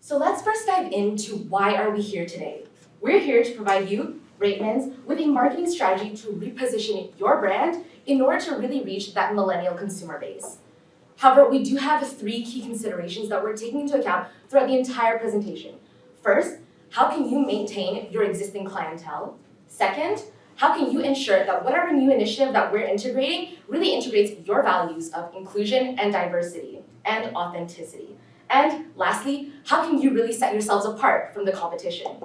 So let's first dive into why are we here today. We're here to provide you, Ratemans, with a marketing strategy to reposition your brand in order to really reach that millennial consumer base. However, we do have 3 key considerations that we're taking into account throughout the entire presentation. First, how can you maintain your existing clientele? Second, how can you ensure that whatever new initiative that we're integrating really integrates your values of inclusion and diversity and authenticity? And lastly, how can you really set yourselves apart from the competition?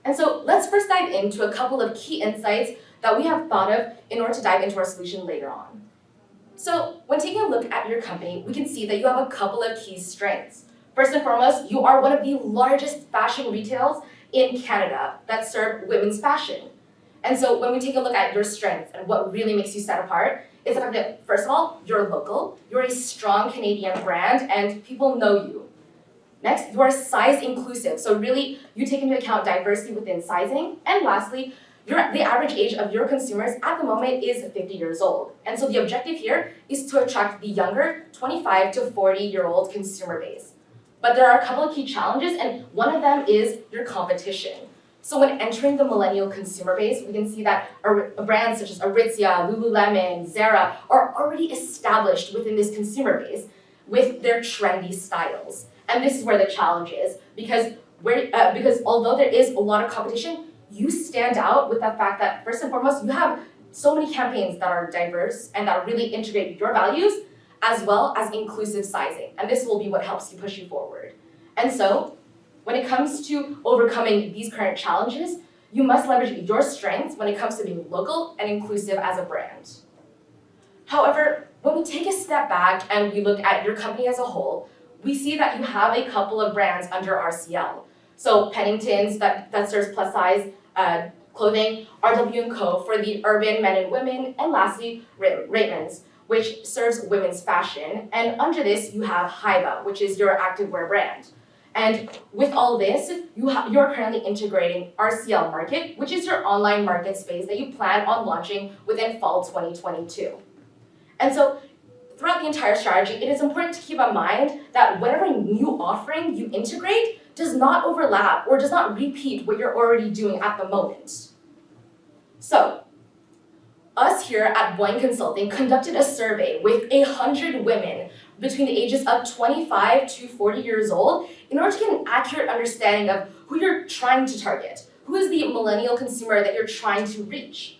And so let's first dive into a couple of key insights that we have thought of in order to dive into our solution later on. So when taking a look at your company, we can see that you have a couple of key strengths. First and foremost, you are one of the largest fashion retailers in Canada that serve women's fashion. And so when we take a look at your strengths and what really makes you set apart, is the fact that, first of all, you're local, you're a strong Canadian brand, and people know you. Next, you are size inclusive, so really you take into account diversity within sizing. And lastly, the average age of your consumers at the moment is 50 years old. And so the objective here is to attract the younger 25 to 40-year-old consumer base. But there are a couple of key challenges, and one of them is your competition. So when entering the millennial consumer base, we can see that brands such as Aritzia, Lululemon, Zara are already established within this consumer base with their trendy styles. And this is where the challenge is, because although there is a lot of competition, you stand out with the fact that, first and foremost, you have so many campaigns that are diverse and that really integrate your values, as well as inclusive sizing. And this will be what helps you push you forward. And so, when it comes to overcoming these current challenges, you must leverage your strengths when it comes to being local and inclusive as a brand. However, when we take a step back and we look at your company as a whole, we see that you have a couple of brands under RCL. So Pennington's that serves plus size clothing, RW & Co. for the urban men and women, and lastly, Ratemans, which serves women's fashion. And under this, you have Hiva, which is your activewear brand. And with all this, you're currently integrating RCL Market, which is your online market space that you plan on launching within fall 2022. And so throughout the entire strategy, it is important to keep in mind that whatever new offering you integrate does not overlap or does not repeat what you're already doing at the moment. So, us here at Boyne Consulting conducted a survey with 100 women between the ages of 25 to 40 years old in order to get an accurate understanding of who you're trying to target. Who is the millennial consumer that you're trying to reach?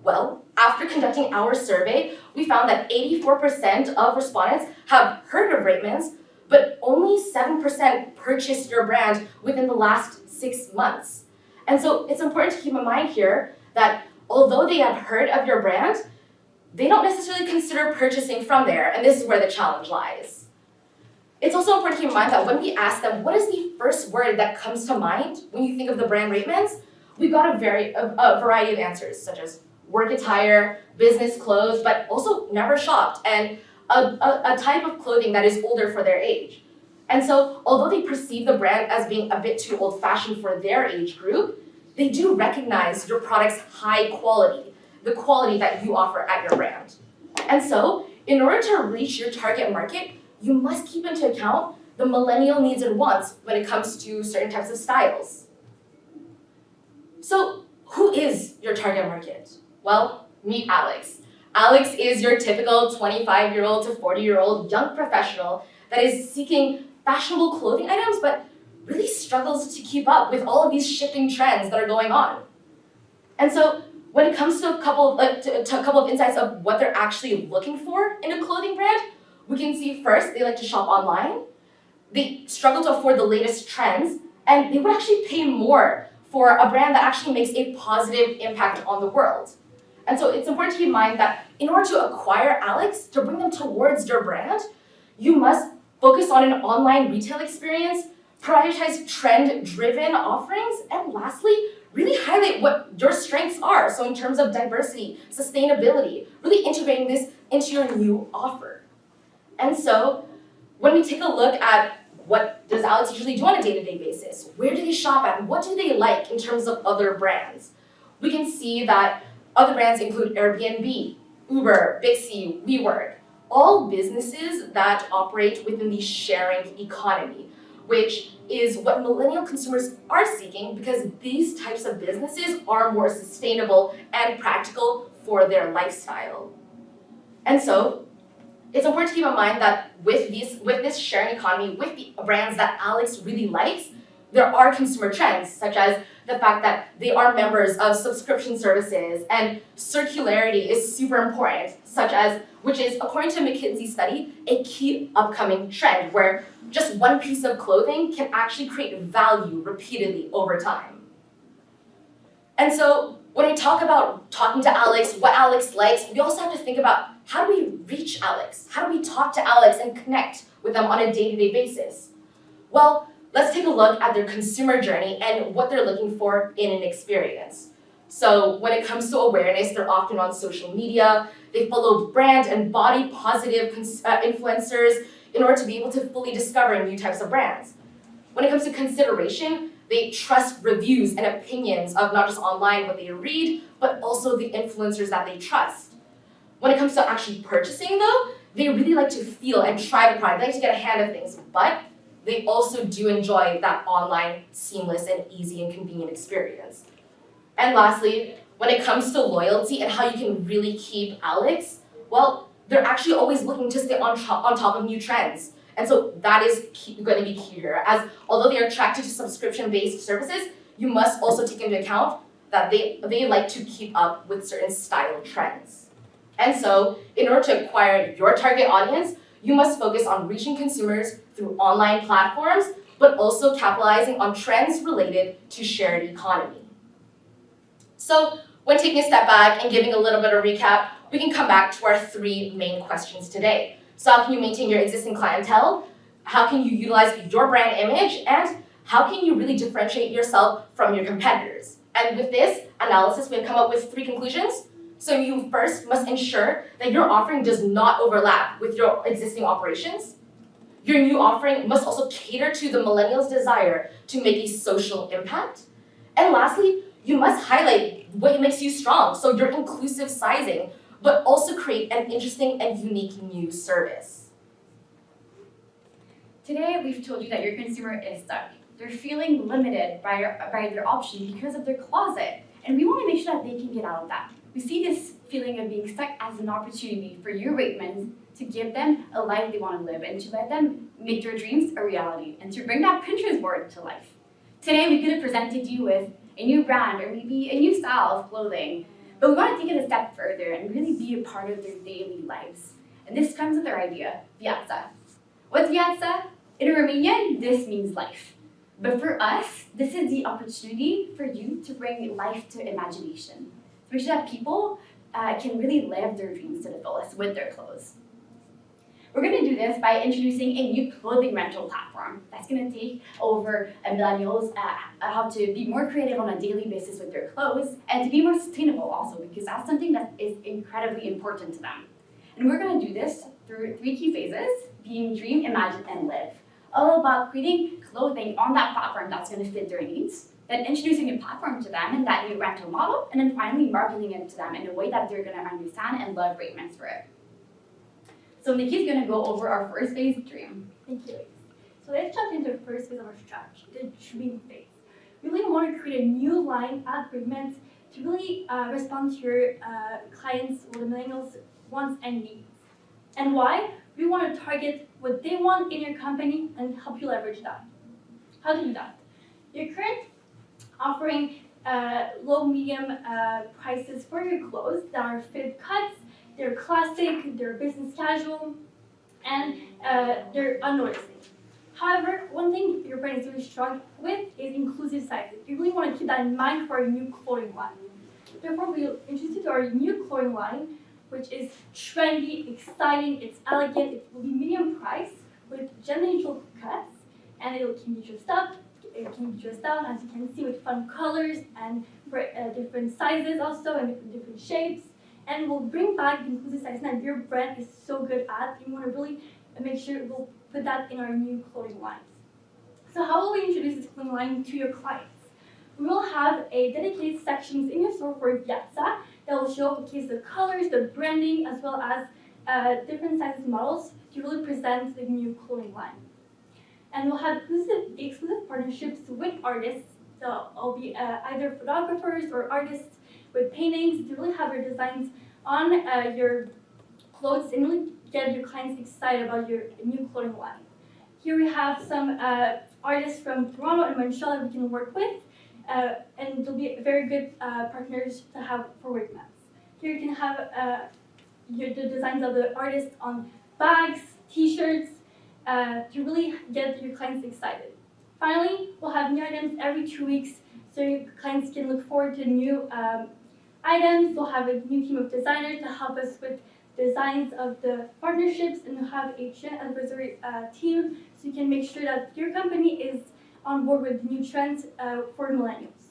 Well, after conducting our survey, we found that 84% of respondents have heard of Ratemans, but only 7% purchased your brand within the last 6 months. And so it's important to keep in mind here that although they have heard of your brand, they don't necessarily consider purchasing from there, and this is where the challenge lies. It's also important to keep in mind that when we ask them, what is the first word that comes to mind when you think of the brand Ratemans, we got a variety of answers, such as work attire, business clothes, but also never shopped, and a type of clothing that is older for their age. And so, although they perceive the brand as being a bit too old-fashioned for their age group, they do recognize your product's high quality, the quality that you offer at your brand. And so, in order to reach your target market, you must keep into account the millennial needs and wants when it comes to certain types of styles. So, who is your target market? Well, meet Alex. Alex is your typical 25-year-old to 40-year-old young professional that is seeking fashionable clothing items, but really struggles to keep up with all of these shifting trends that are going on. And so, when it comes to a couple of insights of what they're actually looking for in a clothing brand, we can see first, they like to shop online, they struggle to afford the latest trends, and they would actually pay more for a brand that actually makes a positive impact on the world. And so it's important to keep in mind that in order to acquire Alex, to bring them towards your brand, you must focus on an online retail experience, prioritize trend-driven offerings, and lastly, really highlight what your strengths are. So in terms of diversity, sustainability, really integrating this into your new offer. And so when we take a look at what does Alex usually do on a day-to-day basis, where do they shop at, what do they like in terms of other brands, we can see that other brands include Airbnb, Uber, Bixi, WeWork, all businesses that operate within the sharing economy, which is what millennial consumers are seeking because these types of businesses are more sustainable and practical for their lifestyle. And so, it's important to keep in mind that with this sharing economy, with the brands that Alex really likes, there are consumer trends, such as the fact that they are members of subscription services, and circularity is super important, which is, according to a McKinsey study, a key upcoming trend where just one piece of clothing can actually create value repeatedly over time. And so when we talk about talking to Alex, what Alex likes, we also have to think about how do we reach Alex? How do we talk to Alex and connect with them on a day-to-day basis? Well, let's take a look at their consumer journey and what they're looking for in an experience. So when it comes to awareness, they're often on social media. They follow brand and body positive influencers in order to be able to fully discover new types of brands. When it comes to consideration, they trust reviews and opinions of not just online what they read, but also the influencers that they trust. When it comes to actually purchasing though, they really like to feel and try the product. They like to get a hand of things, but they also do enjoy that online, seamless, and easy and convenient experience. And lastly, when it comes to loyalty and how you can really keep Alex, well, they're actually always looking to stay on top of new trends. And so that is going to be key here, as although they are attracted to subscription-based services, you must also take into account that they like to keep up with certain style trends. And so, in order to acquire your target audience, you must focus on reaching consumers through online platforms, but also capitalizing on trends related to shared economy. So, when taking a step back and giving a little bit of recap, we can come back to our three main questions today. So how can you maintain your existing clientele? How can you utilize your brand image? And how can you really differentiate yourself from your competitors? And with this analysis, we've come up with three conclusions. So you first must ensure that your offering does not overlap with your existing operations. Your new offering must also cater to the millennials' desire to make a social impact. And lastly, you must highlight what makes you strong, so your inclusive sizing, but also create an interesting and unique new service. Today, we've told you that your consumer is stuck. They're feeling limited by their options because of their closet, and we want to make sure that they can get out of that. We see this feeling of being stuck as an opportunity for your Ratemans to give them a life they want to live and to let them make their dreams a reality and to bring that Pinterest board to life. Today, we could have presented you with a new brand or maybe a new style of clothing, but we want to take it a step further and really be a part of their daily lives. And this comes with our idea, Viața. What's Viața? In Romanian, this means life. But for us, this is the opportunity for you to bring life to imagination. So that people can really live their dreams to the fullest with their clothes. We're going to do this by introducing a new clothing rental platform that's going to take over millennials how to be more creative on a daily basis with their clothes and to be more sustainable also, because that's something that is incredibly important to them. And we're going to do this through three key phases, being dream, imagine, and live. All about creating clothing on that platform that's going to fit their needs, then introducing a platform to them in that new rental model, and then finally marketing it to them in a way that they're going to understand and love Ratemans for it. So Nikki's going to go over our first phase, dream. Thank you. So let's jump into the first phase of our strategy, the dream phase. We really want to create a new line at Ratemans to really respond to your clients or the millennials' wants and needs. And why? We want to target what they want in your company and help you leverage that. How to do that? Your current offering low, medium prices for your clothes that are fitted cuts, they're classic, they're business casual, and they're unnoticing. However, one thing your brand is really strong with is inclusive sizes. You really want to keep that in mind for our new clothing line. Therefore, we'll introduce you to our new clothing line, which is trendy, exciting, it's elegant, it will be medium price with gender-neutral cuts, and it can be dressed up, it can be dressed down, as you can see, with fun colors and for different sizes also and different shapes. And we'll bring back the inclusive sizes that your brand is so good at. You want to really make sure we'll put that in our new clothing lines. So how will we introduce this clothing line to your clients? We will have a dedicated sections in your store for Viața that will showcase the colors, the branding, as well as different sizes models to really present the new clothing line. and we'll have exclusive partnerships with artists. So I'll be either photographers or artists with paintings to really have your designs on your clothes and really get your clients excited about your new clothing line. Here we have some artists from Toronto and Montreal that we can work with, and they'll be very good partners to have for Wake Months. Here you can have the designs of the artists on bags, t-shirts, to really get your clients excited. Finally, we'll have new items every 2 weeks so your clients can look forward to new items. We'll have a new team of designers to help us with designs of the partnerships, and we'll have a trend advisory team so you can make sure that your company is on board with new trends for millennials.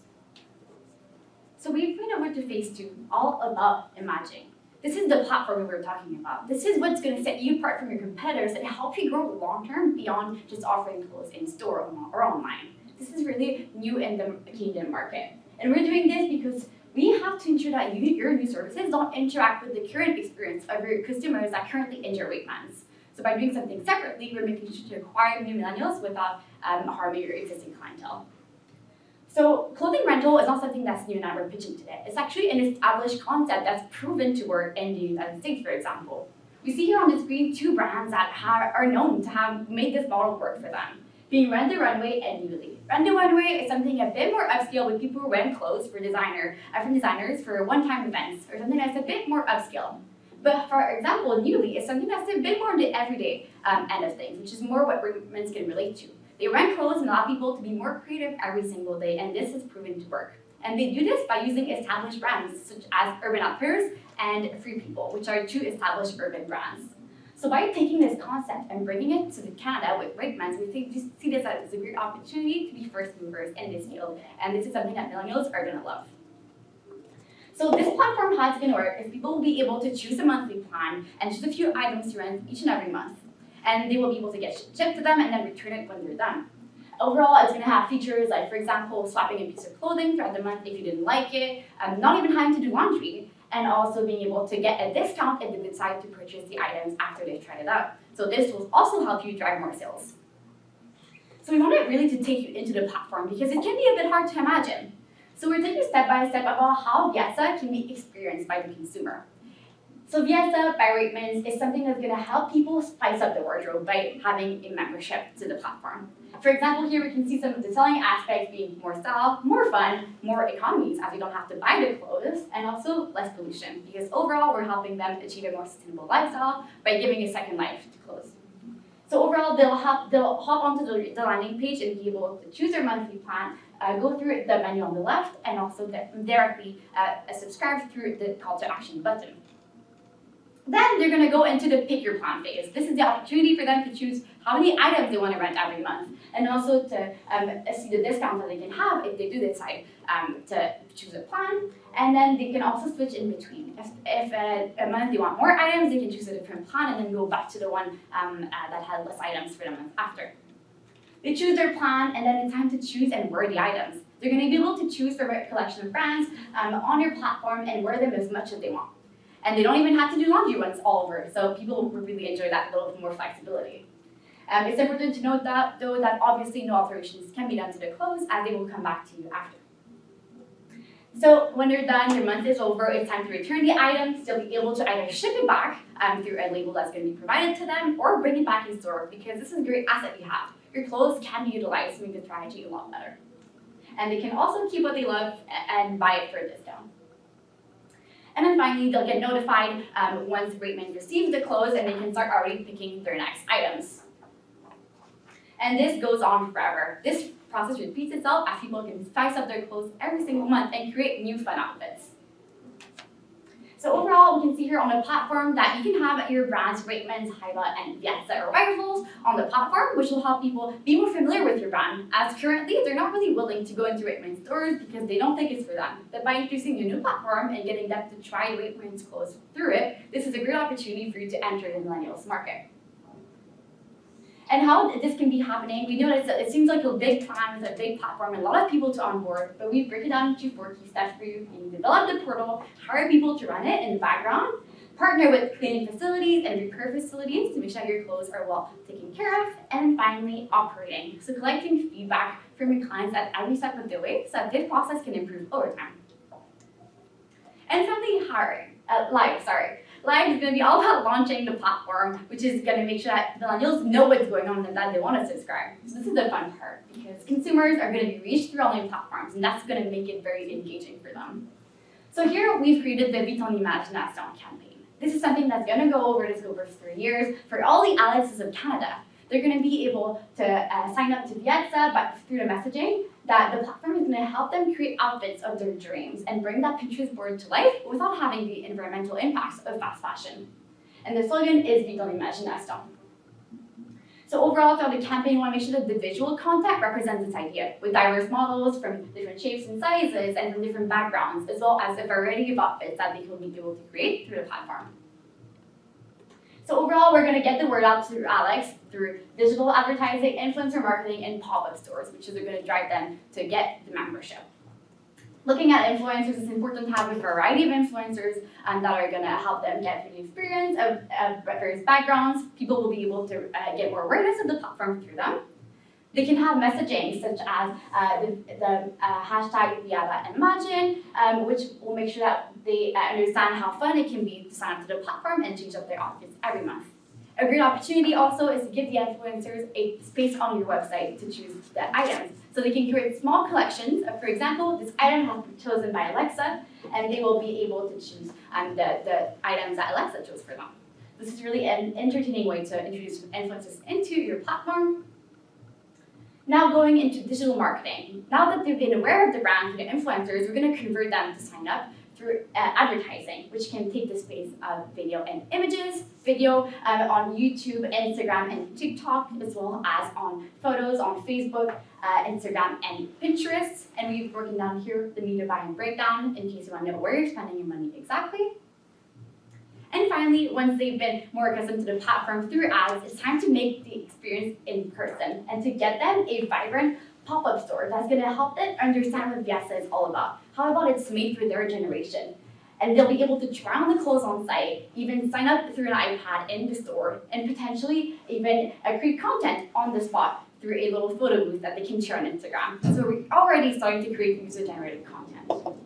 So we've been over to phase 2, all about Imagine. This is the platform we were talking about. This is what's going to set you apart from your competitors and help you grow long-term beyond just offering clothes in store or online. This is really new in the Canadian market. And we're doing this because we have to ensure that your new services don't interact with the current experience of your customers that currently enter Wake Months. So by doing something separately, we're making sure to acquire new millennials without harming your existing clientele. So clothing rental is not something that's new and that we're pitching today. It's actually an established concept that's proven to work in the United States, for example. We see here on the screen 2 brands that are known to have made this model work for them, being Rent the Runway and Nuuly. Rent the Runway is something a bit more upscale with people who rent clothes from designers for one-time events, or something that's a bit more upscale. But for example, Nuuly is something that's a bit more on the everyday end of things, which is more what women can relate to. They rent clothes and allow people to be more creative every single day, and this has proven to work. And they do this by using established brands such as Urban Outfitters and Free People, which are 2 established urban brands. So by taking this concept and bringing it to Canada with Wake Months, we see this as a great opportunity to be first movers in this field, and this is something that millennials are going to love. So this platform, how it's going to work is people will be able to choose a monthly plan and choose a few items to rent each and every month. And they will be able to get shipped to them and then return it when they're done. Overall, it's going to have features like, for example, swapping a piece of clothing throughout the month if you didn't like it, not even having to do laundry, and also being able to get a discount if they decide to purchase the items after they've tried it out. So this will also help you drive more sales. So we wanted really to take you into the platform because it can be a bit hard to imagine. So we're taking step by step about how Vietza can be experienced by the consumer. So Vietza by Wake Months is something that's going to help people spice up their wardrobe by having a membership to the platform. For example, here we can see some of the selling aspects being more style, more fun, more economies as you don't have to buy the clothes, and also less pollution because overall we're helping them achieve a more sustainable lifestyle by giving a second life to clothes. So overall, they'll hop onto the landing page and be able to choose their monthly plan, go through the menu on the left, and also directly subscribe through the call to action button. Then they're going to go into the pick your plan phase. This is the opportunity for them to choose how many items they want to rent every month, and also to see the discounts that they can have if they do decide to choose a plan. And then they can also switch in between. If a month they want more items, they can choose a different plan and then go back to the one that had less items for the month after. They choose their plan, and then it's time to choose and wear the items. They're going to be able to choose from a collection of brands on your platform and wear them as much as they want. And they don't even have to do laundry when it's all over, so people will really enjoy that little bit more flexibility. It's important to note that, though, that obviously no alterations can be done to the clothes as they will come back to you after. So when they're done, your month is over, it's time to return the items. They'll be able to either ship it back through a label that's going to be provided to them or bring it back in store because this is a great asset we have. Your clothes can be utilized to make the strategy a lot better. And they can also keep what they love and buy it for a discount. And then finally, they'll get notified once Wake Months receives the clothes and they can start already picking their next items. And this goes on forever. This process repeats itself as people can spice up their clothes every single month and create new fun outfits. So overall, we can see here on the platform that you can have your brands, Wake Months, Hiva, and Vietza or Rivals on the platform, which will help people be more familiar with your brand, as currently they're not really willing to go into Wake Months stores because they don't think it's for them. But by introducing a new platform and getting them to try Wake Months clothes through it, this is a great opportunity for you to enter the millennials market. And how this can be happening, we know that it seems like a big plan with a big platform and a lot of people to onboard, but we break it down into 4 key steps for you. You develop the portal, hire people to run it in the background, Partner with cleaning facilities and repair facilities to make sure your clothes are well taken care of. And finally, operating. So collecting feedback from your clients at every step of the way so that this process can improve over time. And finally, Live is going to be all about launching the platform, which is going to make sure that millennials know what's going on and that they want to subscribe. So this is the fun part because consumers are going to be reached through online platforms and that's going to make it very engaging for them. So here we've created the Vite ton image d'un instant campaign. This is something that's going to go over the scope of 3 years for all the Alexes of Canada. They're going to be able to sign up to Piazza, but through the messaging, that the platform is going to help them create outfits of their dreams and bring that Pinterest board to life without having the environmental impacts of fast fashion. And the slogan is Vite ton image d'un instant. So overall, throughout the campaign, we want to make sure that the visual content represents this idea, with diverse models from different shapes and sizes and from different backgrounds, as well as a variety of outfits that they will be able to create through the platform. So overall, we're going to get the word out to Alex through digital advertising, influencer marketing, and pop-up stores, which is going to drive them to get the membership. Looking at influencers, it's important to have a variety of influencers that are going to help them get through the experience of various backgrounds. People will be able to get more awareness of the platform through them. They can have messaging such as the hashtag #ViadaImagine, which will make sure that they understand how fun it can be to sign up to the platform and change up their outfits every month. A great opportunity also is to give the influencers a space on your website to choose the items. So they can create small collections. For example, this item has been chosen by Alexa, and they will be able to choose the items that Alexa chose for them. This is really an entertaining way to introduce influencers into your platform. Now going into digital marketing. Now that they've been aware of the brand through the influencers, we're going to convert them to sign up through advertising, which can take the space of video and images, video on YouTube, Instagram, and TikTok, as well as on photos on Facebook, Instagram, and Pinterest. And we've broken down here the media buying breakdown in case you want to know where you're spending your money exactly. And finally, once they've been more accustomed to the platform through ads, it's time to make the experience in person and to get them a vibrant pop-up store that's going to help them understand what Piazza is all about. How about it's made for their generation? And they'll be able to try on the clothes on site, even sign up through an iPad in the store, and potentially even create content on the spot through a little photo booth that they can share on Instagram. So we're already starting to create user-generated content.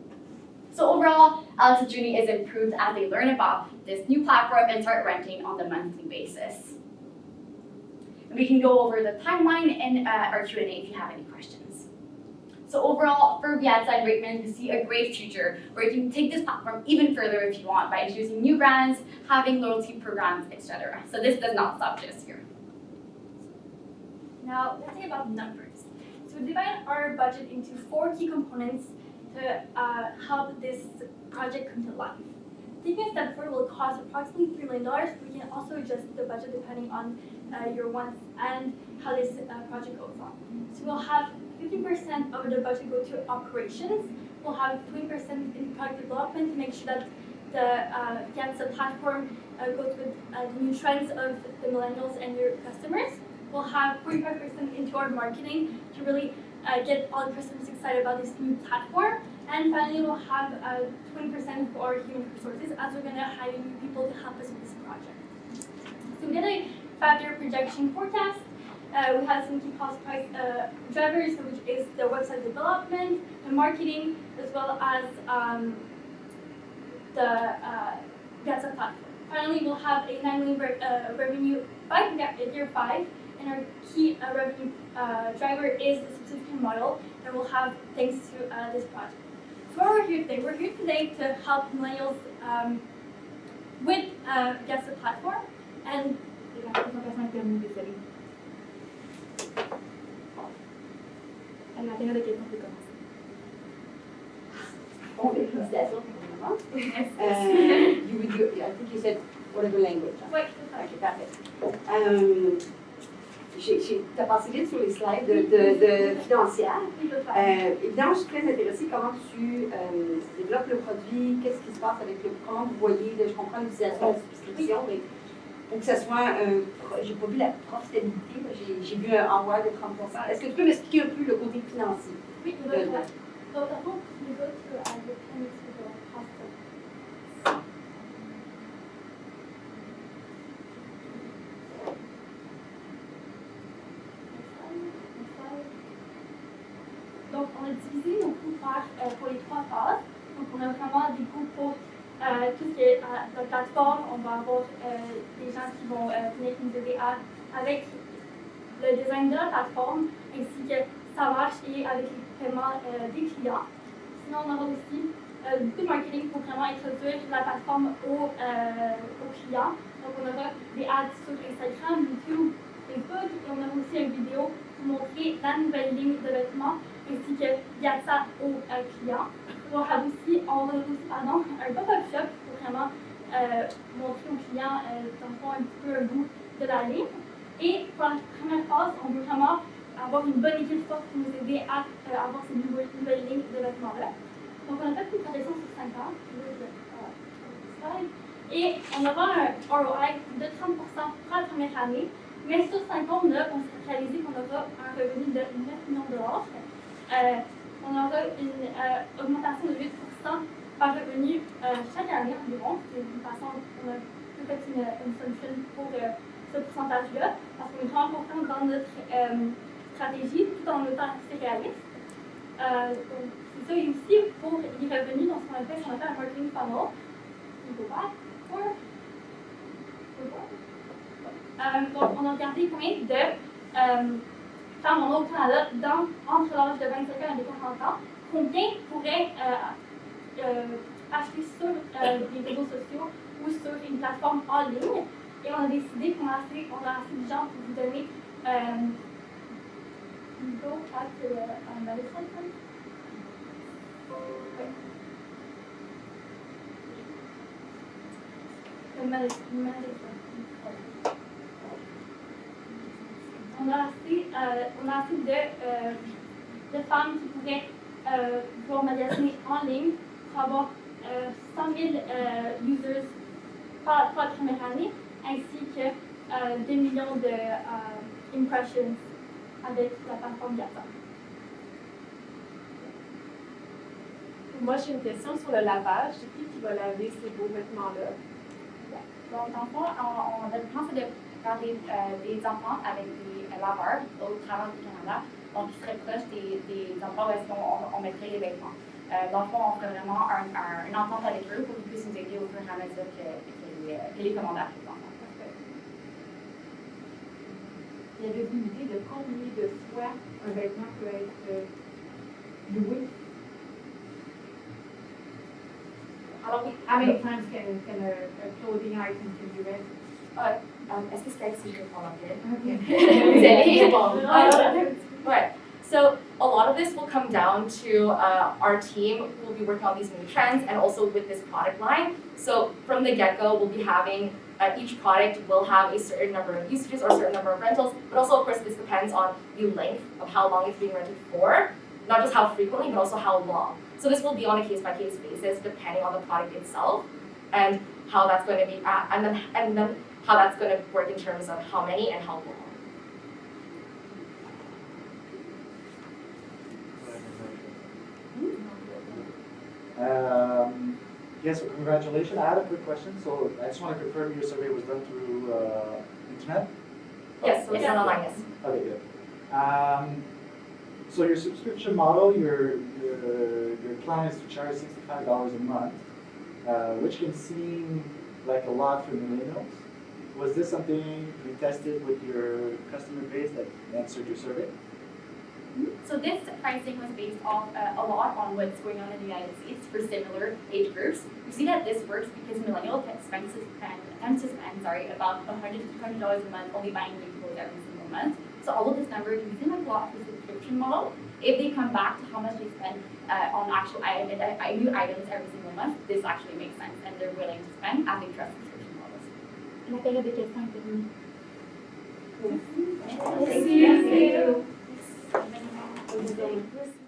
So overall, Alex's journey is improved as they learn about this new platform and start renting on the monthly basis. And we can go over the timeline in our Q&A if you have any questions. So overall, for Piazza and Ratemans, we see a great future where you can take this platform even further if you want by introducing new brands, having loyalty programs, etc. So this does not stop just here. Now, let's say about numbers. So we divide our budget into 4 key components to help this project come to life. Taking a step forward will cost approximately $3 million. We can also adjust the budget depending on your wants and how this project goes on. So we'll have 50% of the budget go to operations. We'll have 20% in product development to make sure that the Piazza platform goes with the new trends of the millennials and your customers. We'll have 45% into our marketing to really get all the customers excited about this new platform. And finally, we'll have 20% for our human resources as we're going to hire new people to help us with this project. So we get a 5-year projection forecast. We have some key cost price drivers, which is the website development, the marketing, as well as the Piazza platform. Finally, we'll have a $9 million revenue by year 5. And our key revenue driver is the subscription model that we'll have thanks to this project. So why we're here today? We're here today to help millennials with Piazza platform and Bon, félicitations pour le moment. You would do, I think you said whatever language. Oui, Ok, parfait. Tu as passé vite sur les slides de financière. Évidemment, je suis très intéressée comment tu développes le produit, qu'est-ce qui se passe avec le comment vous voyez, je comprends l'utilisation de la subscription, mais pour que ça soit, j'ai pas vu la profitabilité, j'ai vu un ROI de 30%. Est-ce que tu peux m'expliquer un peu le côté financier? Oui, we go to that. So I hope we go to the mechanics of the cost. on a divisé nos coûts pour les 3 phases. Donc, on a vraiment des coûts pour tout ce qui est la plateforme. On va avoir des gens qui vont venir nous aider avec le design de la plateforme, ainsi que ça marche et avec les paiements des clients. Sinon, on aura aussi beaucoup de marketing pour vraiment introduire la plateforme aux clients. Donc, on aura des ads sur Instagram, YouTube, Facebook, et on aura aussi une vidéo pour montrer la nouvelle ligne de vêtements, ainsi que via ça aux clients. On aura aussi un pop-up shop pour vraiment montrer aux clients, dans le fond, un petit peu un goût de la ligne. Et pour la première phase, on veut vraiment avoir une bonne équipe forte pour nous aider à avoir ces nouvelles lignes de vêtements-là. Donc, on a fait une projection sur 5 ans. Et on aura un ROI de 30% pour la première année. Mais sur 5 ans, on s'est réalisé qu'on aura un revenu de 9 millions de dollars. On aura une augmentation de 8% par revenu chaque année environ. C'est une façon, on a fait une solution pour ce pourcentage-là, parce qu'on est vraiment confiant dans notre stratégie, tout en étant assez réaliste. Donc, c'est ça, et aussi pour les revenus, donc, on a fait un marketing funnel. Donc, on a regardé combien de femmes on a au Canada entre l'âge de 25 ans et de 40 ans, combien pourraient acheter sur des réseaux sociaux ou sur une plateforme en ligne. Et on a décidé qu'on a assez de gens pour vous donner go at management. On a assez de femmes qui pourraient pouvoir magasiner en ligne pour avoir 100 000 users par la première année, ainsi que 2 millions d'impressions avec la plateforme Gata. Moi, j'ai une question sur le lavage. C'est qui va laver ces beaux vêtements-là? Donc, dans le fond, notre plan, c'est de faire des ententes avec des laveurs au travers du Canada, donc qui seraient proches des endroits où est-ce qu'on mettrait les vêtements. Dans le fond, on ferait vraiment une entente avec eux pour qu'ils puissent nous aider au fur et à mesure que les commandes arrivent. Y avait une idée de combien de fois un vêtement peut être loué? Alors oui, How many times can a clothing item be read? est-ce que c'est correct si je prends l'anglais? Okay. Is it able? Right. So a lot of this will come down to our team who will be working on these new trends and also with this product line. So from the get-go, we'll be having each product will have a certain number of usages or a certain number of rentals, but also of course this depends on the length of how long it's being rented for, not just how frequently, but also how long. So this will be on a case-by-case basis depending on the product itself and how that's going to be, and then how that's going to work in terms of how many and how long. Yes, so congratulations. I had a quick question. So I just want to confirm your survey was done through internet? Yes, so it's done online, yes. Okay, good. So your subscription model, your plan is to charge $65 a month, which can seem like a lot for millennials. Was this something you tested with your customer base that answered your survey? So this pricing was based off a lot on what's going on in the United States for similar age groups. We see that this works because millennials tend to spend about $100 to $200 a month only buying new clothes every single month. So all of this number can seem like a lot for the subscription model. If they come back to how much they spend on actual new items every single month, this actually makes sense and they're willing to spend as they trust subscription models. La période de questions est terminée. Merci. Merci. Merci.